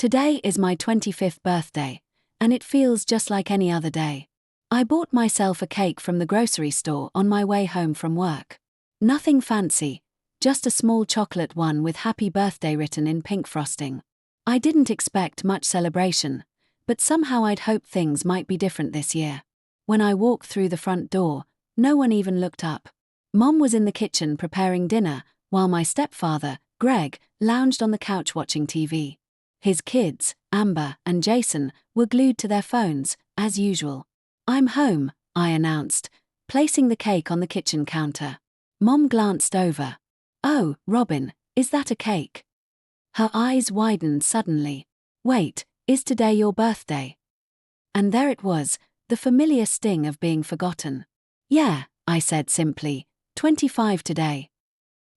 Today is my 25th birthday, and it feels just like any other day. I bought myself a cake from the grocery store on my way home from work. Nothing fancy, just a small chocolate one with happy birthday written in pink frosting. I didn't expect much celebration, but somehow I'd hoped things might be different this year. When I walked through the front door, no one even looked up. Mom was in the kitchen preparing dinner, while my stepfather, Greg, lounged on the couch watching TV. His kids, Amber and Jason, were glued to their phones, as usual. "I'm home," I announced, placing the cake on the kitchen counter. Mom glanced over. "Oh, Robin, is that a cake?" Her eyes widened suddenly. "Wait, is today your birthday?" And there it was, the familiar sting of being forgotten. "Yeah," I said simply, 25 today.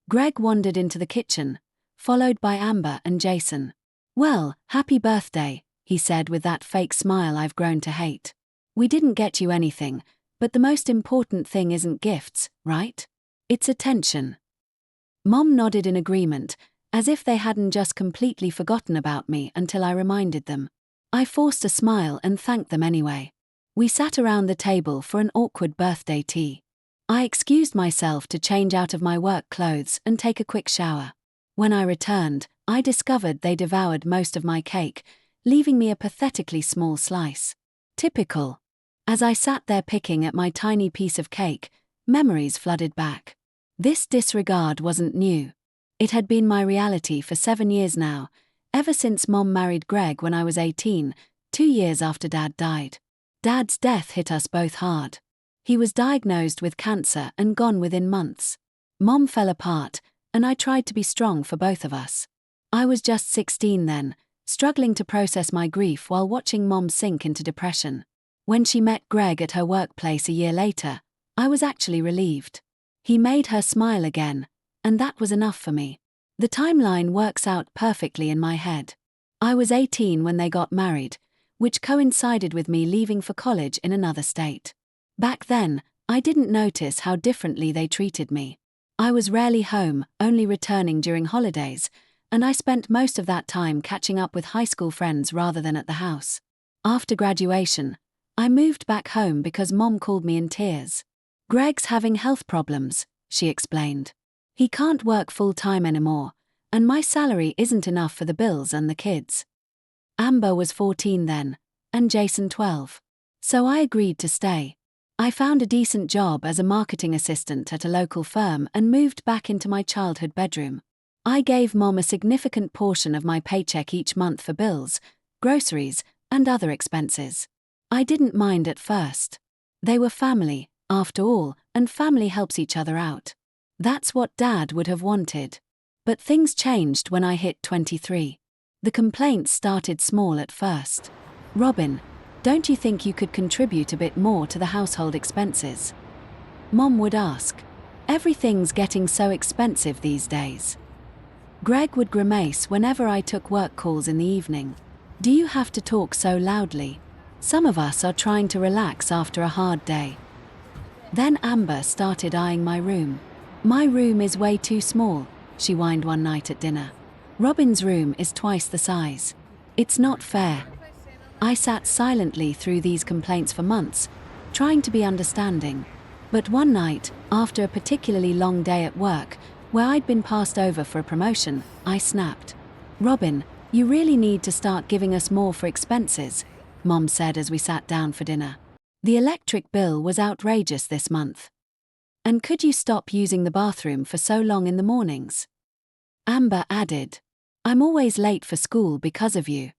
Greg wandered into the kitchen, followed by Amber and Jason. "Well, happy birthday," he said with that fake smile I've grown to hate. "We didn't get you anything, but the most important thing isn't gifts, right? It's attention." Mom nodded in agreement, as if they hadn't just completely forgotten about me until I reminded them. I forced a smile and thanked them anyway. We sat around the table for an awkward birthday tea. I excused myself to change out of my work clothes and take a quick shower. When I returned, I discovered they devoured most of my cake, leaving me a pathetically small slice. Typical. As I sat there picking at my tiny piece of cake, memories flooded back. This disregard wasn't new. It had been my reality for 7 years now, ever since Mom married Greg when I was 18, 2 years after Dad died. Dad's death hit us both hard. He was diagnosed with cancer and gone within months. Mom fell apart, and I tried to be strong for both of us. I was just 16 then, struggling to process my grief while watching Mom sink into depression. When she met Greg at her workplace a year later, I was actually relieved. He made her smile again, and that was enough for me. The timeline works out perfectly in my head. I was 18 when they got married, which coincided with me leaving for college in another state. Back then, I didn't notice how differently they treated me. I was rarely home, only returning during holidays, and I spent most of that time catching up with high school friends rather than at the house. After graduation, I moved back home because Mom called me in tears. "Greg's having health problems," she explained. "He can't work full-time anymore, and my salary isn't enough for the bills and the kids." Amber was 14 then, and Jason 12. So I agreed to stay. I found a decent job as a marketing assistant at a local firm and moved back into my childhood bedroom. I gave Mom a significant portion of my paycheck each month for bills, groceries, and other expenses. I didn't mind at first. They were family, after all, and family helps each other out. That's what Dad would have wanted. But things changed when I hit 23. The complaints started small at first. "Robin, don't you think you could contribute a bit more to the household expenses?" Mom would ask. "Everything's getting so expensive these days." Greg would grimace whenever I took work calls in the evening. "Do you have to talk so loudly? Some of us are trying to relax after a hard day." Then Amber started eyeing my room. "My room is way too small," she whined one night at dinner. "Robin's room is twice the size. It's not fair." I sat silently through these complaints for months, trying to be understanding. But one night, after a particularly long day at work, where I'd been passed over for a promotion, I snapped. "Robin, you really need to start giving us more for expenses," Mom said as we sat down for dinner. "The electric bill was outrageous this month. And could you stop using the bathroom for so long in the mornings?" Amber added, "I'm always late for school because of you."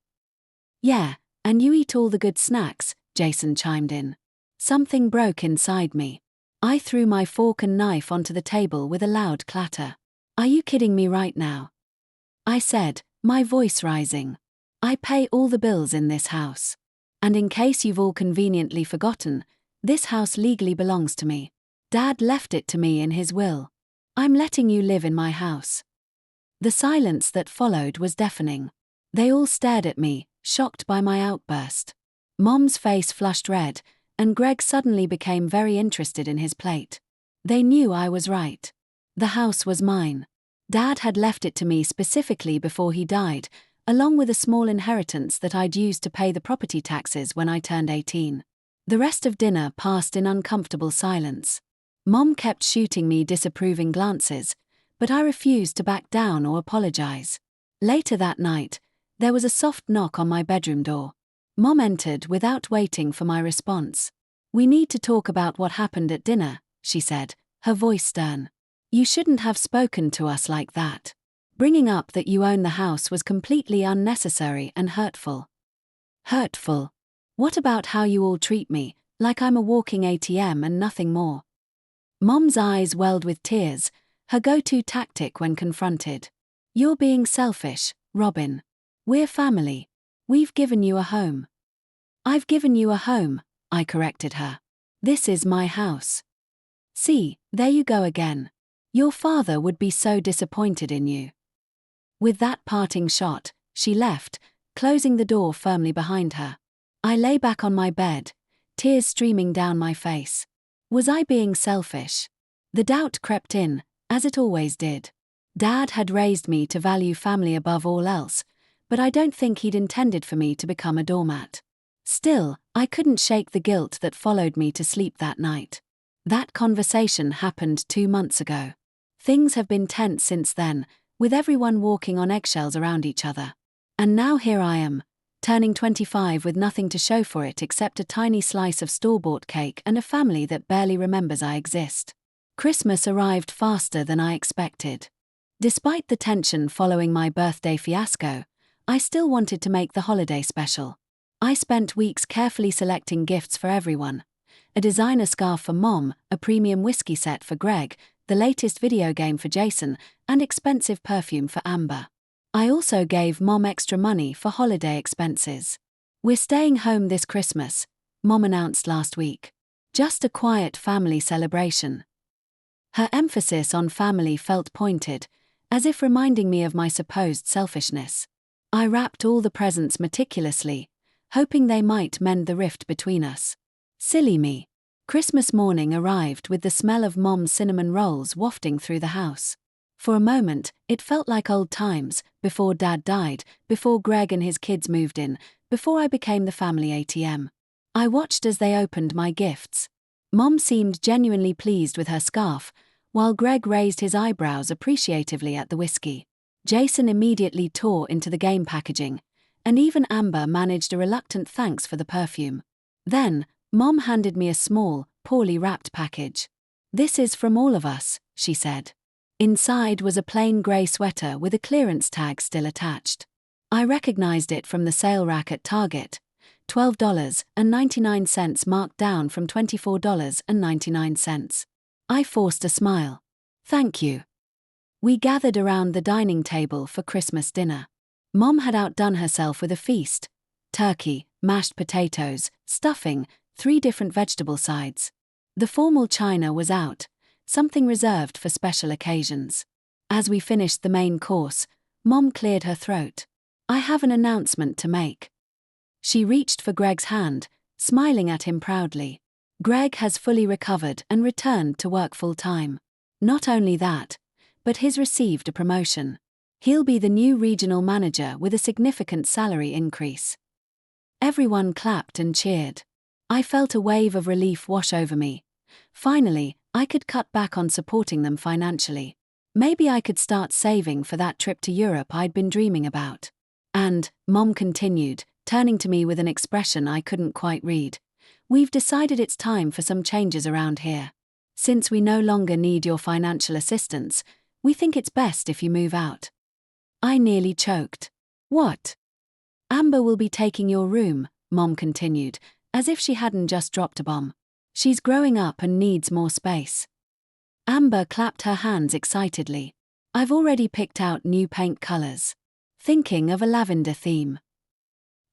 "Yeah, and you eat all the good snacks," Jason chimed in. Something broke inside me. I threw my fork and knife onto the table with a loud clatter. "Are you kidding me right now?" I said, my voice rising. "I pay all the bills in this house. And in case you've all conveniently forgotten, this house legally belongs to me. Dad left it to me in his will. I'm letting you live in my house." The silence that followed was deafening. They all stared at me, shocked by my outburst. Mom's face flushed red, and Greg suddenly became very interested in his plate. They knew I was right. The house was mine. Dad had left it to me specifically before he died, along with a small inheritance that I'd used to pay the property taxes when I turned 18. The rest of dinner passed in uncomfortable silence. Mom kept shooting me disapproving glances, but I refused to back down or apologize. Later that night, there was a soft knock on my bedroom door. Mom entered without waiting for my response. "We need to talk about what happened at dinner," she said, her voice stern. "You shouldn't have spoken to us like that. Bringing up that you own the house was completely unnecessary and hurtful." Hurtful? What about how you all treat me, like I'm a walking ATM and nothing more? Mom's eyes welled with tears, her go-to tactic when confronted. "You're being selfish, Robin. We're family. We've given you a home." "I've given you a home," I corrected her. "This is my house." "See, there you go again. Your father would be so disappointed in you." With that parting shot, she left, closing the door firmly behind her. I lay back on my bed, tears streaming down my face. Was I being selfish? The doubt crept in, as it always did. Dad had raised me to value family above all else, but I don't think he'd intended for me to become a doormat. Still, I couldn't shake the guilt that followed me to sleep that night. That conversation happened 2 months ago. Things have been tense since then, with everyone walking on eggshells around each other. And now here I am, turning 25 with nothing to show for it except a tiny slice of store-bought cake and a family that barely remembers I exist. Christmas arrived faster than I expected. Despite the tension following my birthday fiasco, I still wanted to make the holiday special. I spent weeks carefully selecting gifts for everyone. A designer scarf for Mom, a premium whiskey set for Greg, the latest video game for Jason, and expensive perfume for Amber. I also gave Mom extra money for holiday expenses. "We're staying home this Christmas," Mom announced last week. "Just a quiet family celebration." Her emphasis on family felt pointed, as if reminding me of my supposed selfishness. I wrapped all the presents meticulously, hoping they might mend the rift between us. Silly me. Christmas morning arrived with the smell of Mom's cinnamon rolls wafting through the house. For a moment, it felt like old times, before Dad died, before Greg and his kids moved in, before I became the family ATM. I watched as they opened my gifts. Mom seemed genuinely pleased with her scarf, while Greg raised his eyebrows appreciatively at the whiskey. Jason immediately tore into the game packaging, and even Amber managed a reluctant thanks for the perfume. Then, Mom handed me a small, poorly wrapped package. "This is from all of us," she said. Inside was a plain grey sweater with a clearance tag still attached. I recognized it from the sale rack at Target, $12.99 marked down from $24.99. I forced a smile. "Thank you." We gathered around the dining table for Christmas dinner. Mom had outdone herself with a feast: turkey, mashed potatoes, stuffing, 3 different vegetable sides. The formal china was out, something reserved for special occasions. As we finished the main course, Mom cleared her throat. "I have an announcement to make." She reached for Greg's hand, smiling at him proudly. Greg has fully recovered and returned to work full-time. Not only that, but he's received a promotion. He'll be the new regional manager with a significant salary increase. Everyone clapped and cheered. I felt a wave of relief wash over me. Finally, I could cut back on supporting them financially. Maybe I could start saving for that trip to Europe I'd been dreaming about. And, Mom continued, turning to me with an expression I couldn't quite read, "We've decided it's time for some changes around here. Since we no longer need your financial assistance, we think it's best if you move out." I nearly choked. "What?" "Amber will be taking your room," Mom continued, as if she hadn't just dropped a bomb. "She's growing up and needs more space." Amber clapped her hands excitedly. "I've already picked out new paint colors. Thinking of a lavender theme."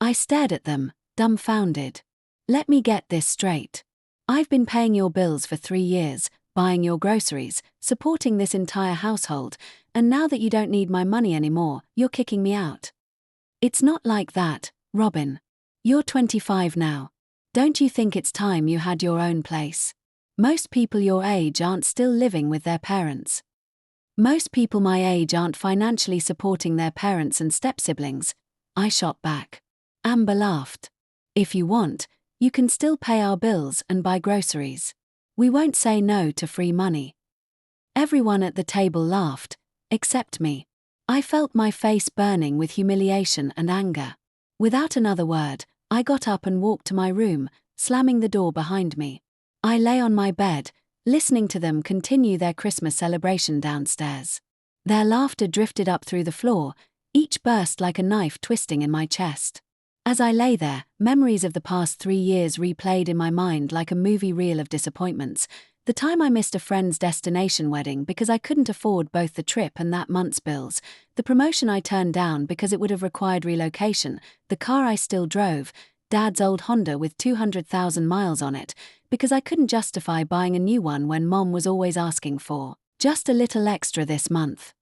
I stared at them, dumbfounded. "Let me get this straight. I've been paying your bills for 3 years, buying your groceries, supporting this entire household, and now that you don't need my money anymore, you're kicking me out." "It's not like that, Robin. You're 25 now. Don't you think it's time you had your own place? Most people your age aren't still living with their parents. Most people my age aren't financially supporting their parents and step-siblings," I shot back. Amber laughed. If you want, you can still pay our bills and buy groceries. We won't say no to free money. Everyone at the table laughed, except me. I felt my face burning with humiliation and anger. Without another word, I got up and walked to my room, slamming the door behind me. I lay on my bed, listening to them continue their Christmas celebration downstairs. Their laughter drifted up through the floor, each burst like a knife twisting in my chest. As I lay there, memories of the past 3 years replayed in my mind like a movie reel of disappointments. The time I missed a friend's destination wedding because I couldn't afford both the trip and that month's bills, the promotion I turned down because it would have required relocation, the car I still drove, Dad's old Honda with 200,000 miles on it, because I couldn't justify buying a new one when Mom was always asking for just a little extra this month.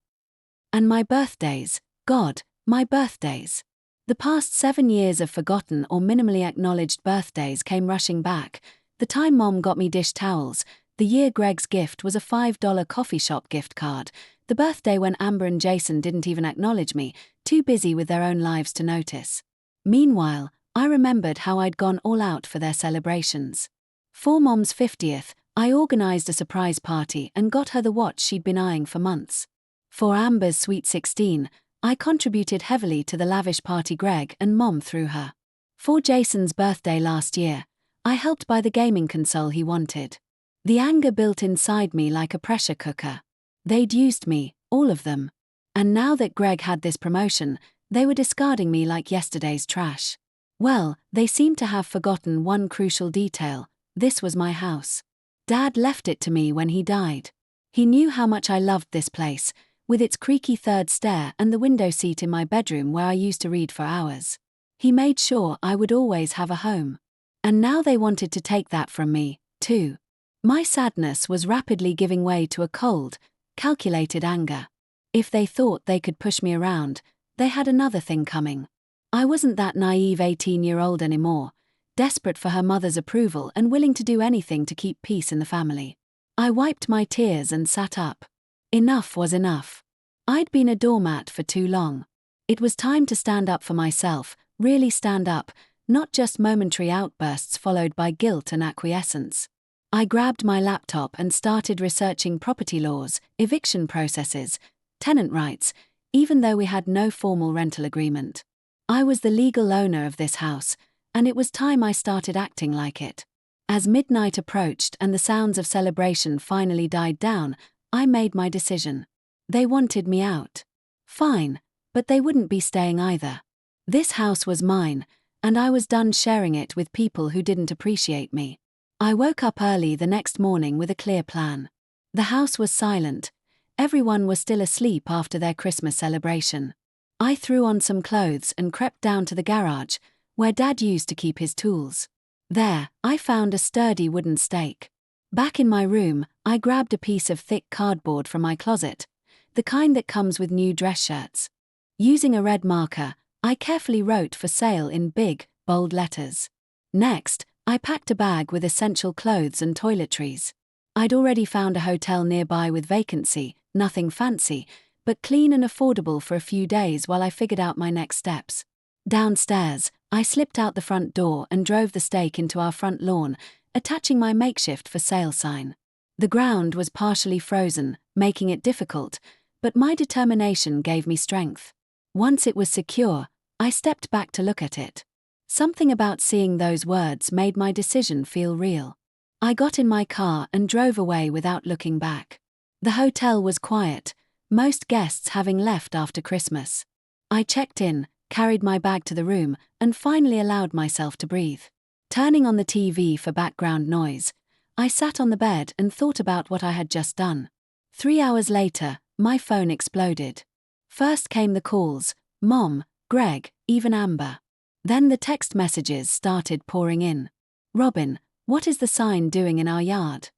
And my birthdays, God, my birthdays. The past 7 years of forgotten or minimally acknowledged birthdays came rushing back. The time Mom got me dish towels, the year Greg's gift was a $5 coffee shop gift card, the birthday when Amber and Jason didn't even acknowledge me, too busy with their own lives to notice. Meanwhile, I remembered how I'd gone all out for their celebrations. For Mom's 50th, I organized a surprise party and got her the watch she'd been eyeing for months. For Amber's sweet 16, I contributed heavily to the lavish party Greg and Mom threw her. For Jason's birthday last year, I helped buy the gaming console he wanted. The anger built inside me like a pressure cooker. They'd used me, all of them. And now that Greg had this promotion, they were discarding me like yesterday's trash. Well, they seemed to have forgotten one crucial detail. This was my house. Dad left it to me when he died. He knew how much I loved this place, with its creaky third stair and the window seat in my bedroom where I used to read for hours. He made sure I would always have a home. And now they wanted to take that from me, too. My sadness was rapidly giving way to a cold, calculated anger. If they thought they could push me around, they had another thing coming. I wasn't that naive 18-year-old anymore, desperate for her mother's approval and willing to do anything to keep peace in the family. I wiped my tears and sat up. Enough was enough. I'd been a doormat for too long. It was time to stand up for myself, really stand up, not just momentary outbursts followed by guilt and acquiescence. I grabbed my laptop and started researching property laws, eviction processes, tenant rights, even though we had no formal rental agreement. I was the legal owner of this house, and it was time I started acting like it. As midnight approached and the sounds of celebration finally died down, I made my decision. They wanted me out. Fine, but they wouldn't be staying either. This house was mine, and I was done sharing it with people who didn't appreciate me. I woke up early the next morning with a clear plan. The house was silent. Everyone was still asleep after their Christmas celebration. I threw on some clothes and crept down to the garage, where Dad used to keep his tools. There, I found a sturdy wooden stake. Back in my room, I grabbed a piece of thick cardboard from my closet, the kind that comes with new dress shirts. Using a red marker, I carefully wrote "for sale" in big, bold letters. Next, I packed a bag with essential clothes and toiletries. I'd already found a hotel nearby with vacancy, nothing fancy, but clean and affordable for a few days while I figured out my next steps. Downstairs, I slipped out the front door and drove the stake into our front lawn, attaching my makeshift "for sale" sign. The ground was partially frozen, making it difficult, but my determination gave me strength. Once it was secure, I stepped back to look at it. Something about seeing those words made my decision feel real. I got in my car and drove away without looking back. The hotel was quiet, most guests having left after Christmas. I checked in, carried my bag to the room, and finally allowed myself to breathe. Turning on the TV for background noise, I sat on the bed and thought about what I had just done. 3 hours later, my phone exploded. First came the calls, Mom, Greg, even Amber. Then the text messages started pouring in. Robin, what is the sign doing in our yard?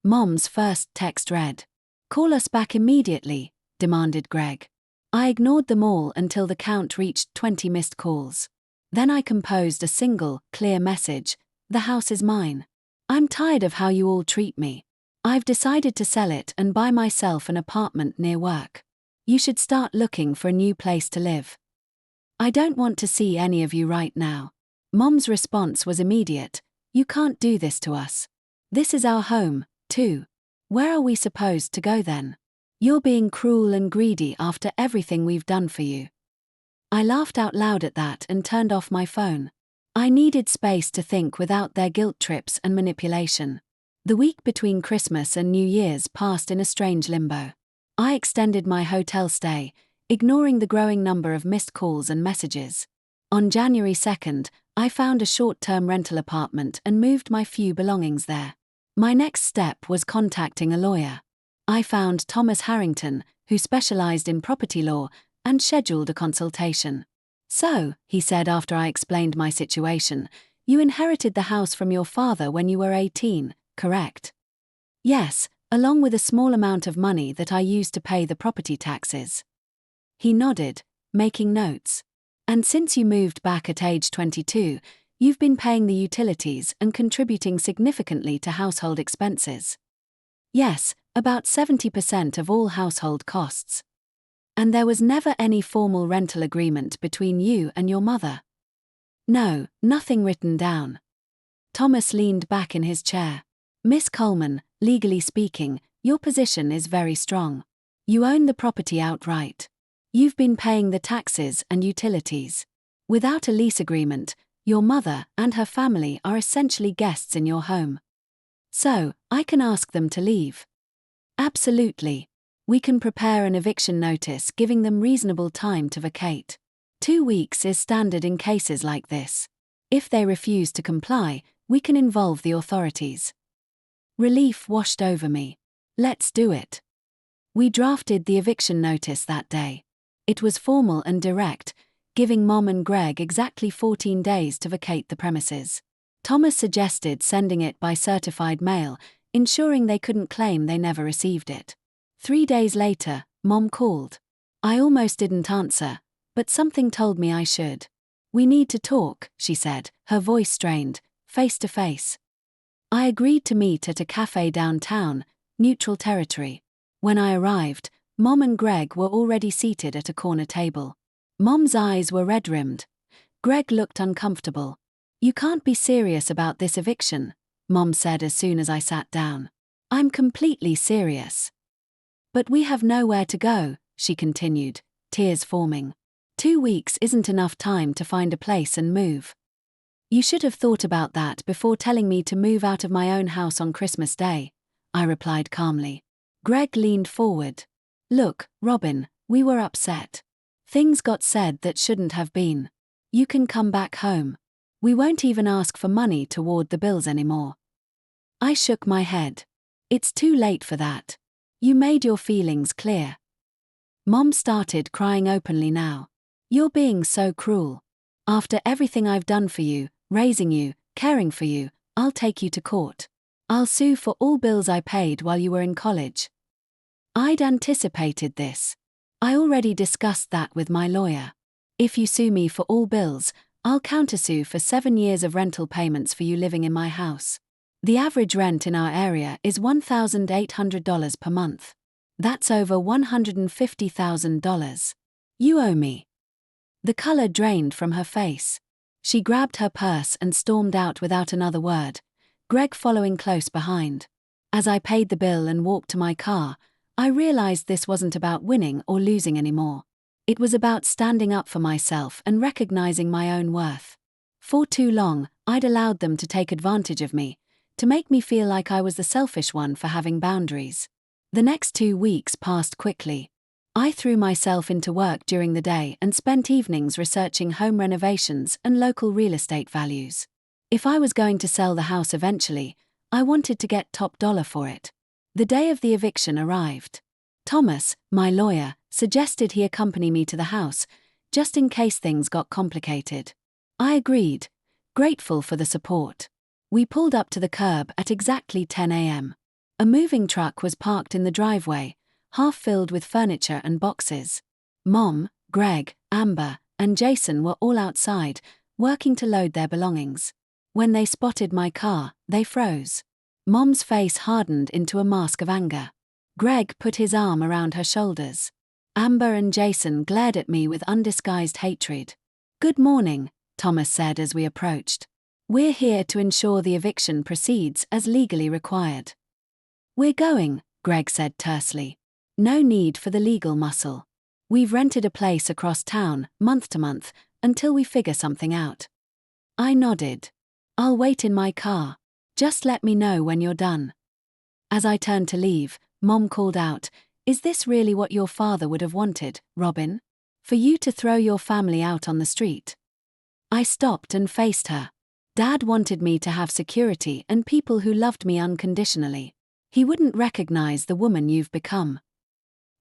Mom's first text read. Call us back immediately, demanded Greg. I ignored them all until the count reached 20 missed calls. Then I composed a single, clear message. The house is mine. I'm tired of how you all treat me. I've decided to sell it and buy myself an apartment near work. You should start looking for a new place to live. I don't want to see any of you right now. Mom's response was immediate. You can't do this to us. This is our home, too. Where are we supposed to go then? You're being cruel and greedy after everything we've done for you. I laughed out loud at that and turned off my phone. I needed space to think without their guilt trips and manipulation. The week between Christmas and New Year's passed in a strange limbo. I extended my hotel stay, ignoring the growing number of missed calls and messages. On January 2nd, I found a short-term rental apartment and moved my few belongings there. My next step was contacting a lawyer. I found Thomas Harrington, who specialized in property law, and scheduled a consultation. So, he said after I explained my situation, you inherited the house from your father when you were 18, correct? Yes, along with a small amount of money that I used to pay the property taxes. He nodded, making notes. And since you moved back at age 22, you've been paying the utilities and contributing significantly to household expenses. Yes, about 70% of all household costs. And there was never any formal rental agreement between you and your mother? No, nothing written down. Thomas leaned back in his chair. Miss Coleman, legally speaking, your position is very strong. You own the property outright. You've been paying the taxes and utilities. Without a lease agreement, your mother and her family are essentially guests in your home. So, I can ask them to leave. Absolutely. We can prepare an eviction notice giving them reasonable time to vacate. 2 weeks is standard in cases like this. If they refuse to comply, we can involve the authorities. Relief washed over me. Let's do it. We drafted the eviction notice that day. It was formal and direct, giving Mom and Greg exactly 14 days to vacate the premises. Thomas suggested sending it by certified mail, ensuring they couldn't claim they never received it. 3 days later, Mom called. I almost didn't answer, but something told me I should. We need to talk, she said, her voice strained, face to face. I agreed to meet at a cafe downtown, neutral territory. When I arrived, Mom and Greg were already seated at a corner table. Mom's eyes were red-rimmed. Greg looked uncomfortable. You can't be serious about this eviction, Mom said as soon as I sat down. I'm completely serious. But we have nowhere to go, she continued, tears forming. 2 weeks isn't enough time to find a place and move. You should have thought about that before telling me to move out of my own house on Christmas Day, I replied calmly. Greg leaned forward. Look, Robin, we were upset. Things got said that shouldn't have been. You can come back home. We won't even ask for money toward the bills anymore. I shook my head. It's too late for that. You made your feelings clear. Mom started crying openly now. You're being so cruel. After everything I've done for you, raising you, caring for you, I'll take you to court. I'll sue for all bills I paid while you were in college. I'd anticipated this. I already discussed that with my lawyer. If you sue me for all bills, I'll countersue for 7 years of rental payments for you living in my house. The average rent in our area is $1,800 per month. That's over $150,000. You owe me. The color drained from her face. She grabbed her purse and stormed out without another word, Greg following close behind. As I paid the bill and walked to my car, I realized this wasn't about winning or losing anymore. It was about standing up for myself and recognizing my own worth. For too long, I'd allowed them to take advantage of me, to make me feel like I was the selfish one for having boundaries. The next 2 weeks passed quickly. I threw myself into work during the day and spent evenings researching home renovations and local real estate values. If I was going to sell the house eventually, I wanted to get top dollar for it. The day of the eviction arrived. Thomas, my lawyer, suggested he accompany me to the house, just in case things got complicated. I agreed, grateful for the support. We pulled up to the curb at exactly 10 a.m. A moving truck was parked in the driveway, half filled with furniture and boxes. Mom, Greg, Amber, and Jason were all outside, working to load their belongings. When they spotted my car, they froze. Mom's face hardened into a mask of anger. Greg put his arm around her shoulders. Amber and Jason glared at me with undisguised hatred. Good morning, Thomas said as we approached. We're here to ensure the eviction proceeds as legally required. We're going, Greg said tersely. No need for the legal muscle. We've rented a place across town, month to month, until we figure something out. I nodded. I'll wait in my car. Just let me know when you're done. As I turned to leave, Mom called out, "Is this really what your father would have wanted, Robin? For you to throw your family out on the street?" I stopped and faced her. Dad wanted me to have security and people who loved me unconditionally. He wouldn't recognize the woman you've become.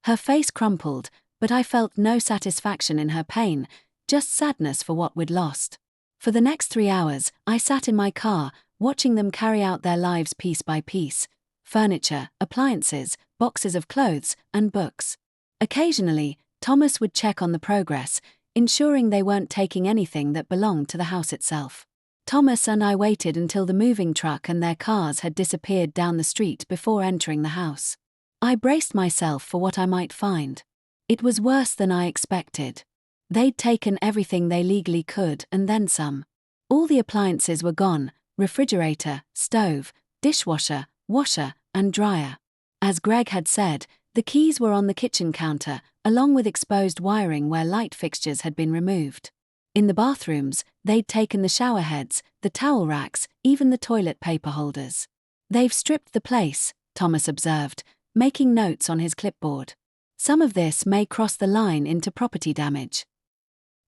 Her face crumpled, but I felt no satisfaction in her pain, just sadness for what we'd lost. For the next 3 hours, I sat in my car, watching them carry out their lives piece by piece. Furniture, appliances, boxes of clothes, and books. Occasionally, Thomas would check on the progress, ensuring they weren't taking anything that belonged to the house itself. Thomas and I waited until the moving truck and their cars had disappeared down the street before entering the house. I braced myself for what I might find. It was worse than I expected. They'd taken everything they legally could and then some. All the appliances were gone: refrigerator, stove, dishwasher, washer, and dryer. As Greg had said, the keys were on the kitchen counter, along with exposed wiring where light fixtures had been removed. In the bathrooms, they'd taken the shower heads, the towel racks, even the toilet paper holders. "They've stripped the place," Thomas observed, making notes on his clipboard. "Some of this may cross the line into property damage."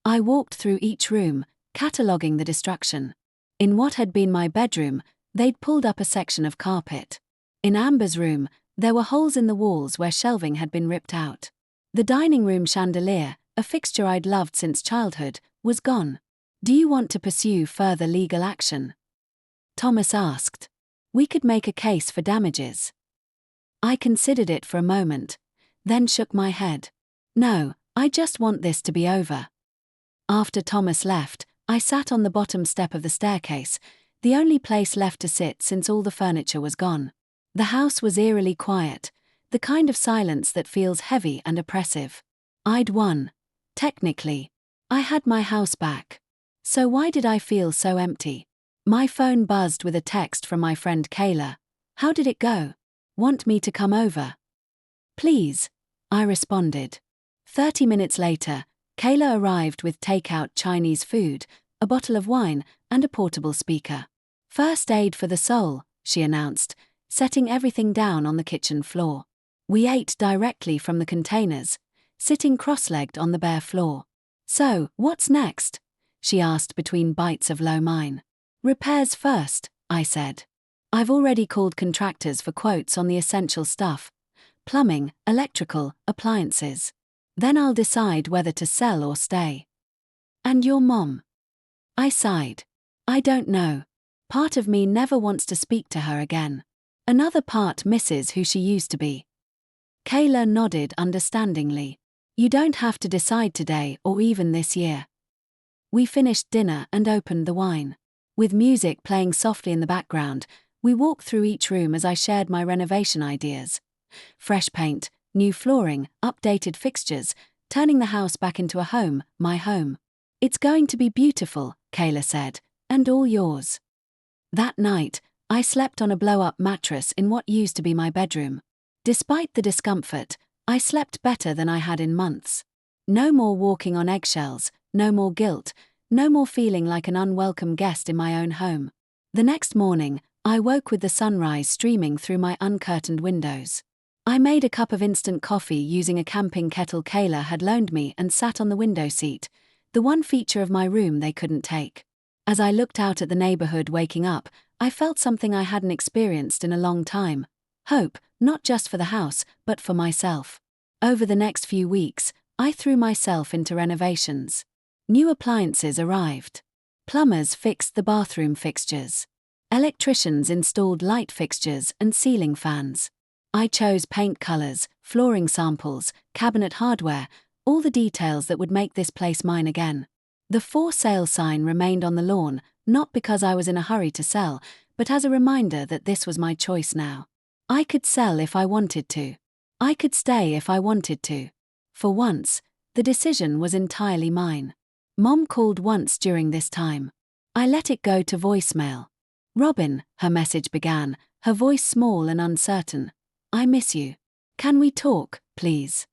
I walked through each room, cataloguing the destruction. In what had been my bedroom, they'd pulled up a section of carpet. In Amber's room, there were holes in the walls where shelving had been ripped out. The dining room chandelier, a fixture I'd loved since childhood, was gone. "Do you want to pursue further legal action?" Thomas asked. "We could make a case for damages." I considered it for a moment, then shook my head. "No, I just want this to be over." After Thomas left, I sat on the bottom step of the staircase, the only place left to sit since all the furniture was gone. The house was eerily quiet, the kind of silence that feels heavy and oppressive. I'd won. Technically. I had my house back. So why did I feel so empty? My phone buzzed with a text from my friend Kayla. "How did it go? Want me to come over?" "Please," I responded. 30 minutes later, Kayla arrived with takeout Chinese food, a bottle of wine, and a portable speaker. "First aid for the soul," she announced, setting everything down on the kitchen floor. We ate directly from the containers, sitting cross-legged on the bare floor. "So, what's next?" she asked between bites of lo mein. "Repairs first," I said. "I've already called contractors for quotes on the essential stuff: plumbing, electrical, appliances. Then I'll decide whether to sell or stay." "And your mom?" I sighed. "I don't know. Part of me never wants to speak to her again. Another part misses who she used to be." Kayla nodded understandingly. "You don't have to decide today or even this year." We finished dinner and opened the wine. With music playing softly in the background, we walked through each room as I shared my renovation ideas. Fresh paint, new flooring, updated fixtures, turning the house back into a home, my home. "It's going to be beautiful," Kayla said, "and all yours." That night, I slept on a blow-up mattress in what used to be my bedroom. Despite the discomfort, I slept better than I had in months. No more walking on eggshells, no more guilt, no more feeling like an unwelcome guest in my own home. The next morning, I woke with the sunrise streaming through my uncurtained windows. I made a cup of instant coffee using a camping kettle Kayla had loaned me and sat on the window seat, the one feature of my room they couldn't take. As I looked out at the neighborhood waking up, I felt something I hadn't experienced in a long time. Hope, not just for the house, but for myself. Over the next few weeks, I threw myself into renovations. New appliances arrived. Plumbers fixed the bathroom fixtures. Electricians installed light fixtures and ceiling fans. I chose paint colors, flooring samples, cabinet hardware, all the details that would make this place mine again. The for sale sign remained on the lawn, not because I was in a hurry to sell, but as a reminder that this was my choice now. I could sell if I wanted to. I could stay if I wanted to. For once, the decision was entirely mine. Mom called once during this time. I let it go to voicemail. Robin, her message began, her voice small and uncertain. I miss you. Can we talk, please?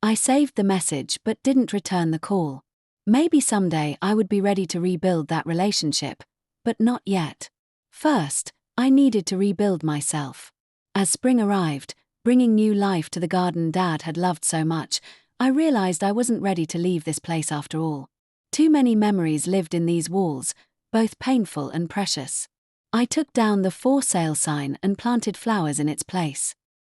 I saved the message but didn't return the call. Maybe someday I would be ready to rebuild that relationship, but not yet. First, I needed to rebuild myself. As spring arrived, bringing new life to the garden Dad had loved so much, I realized I wasn't ready to leave this place after all. Too many memories lived in these walls, both painful and precious. I took down the for sale sign and planted flowers in its place.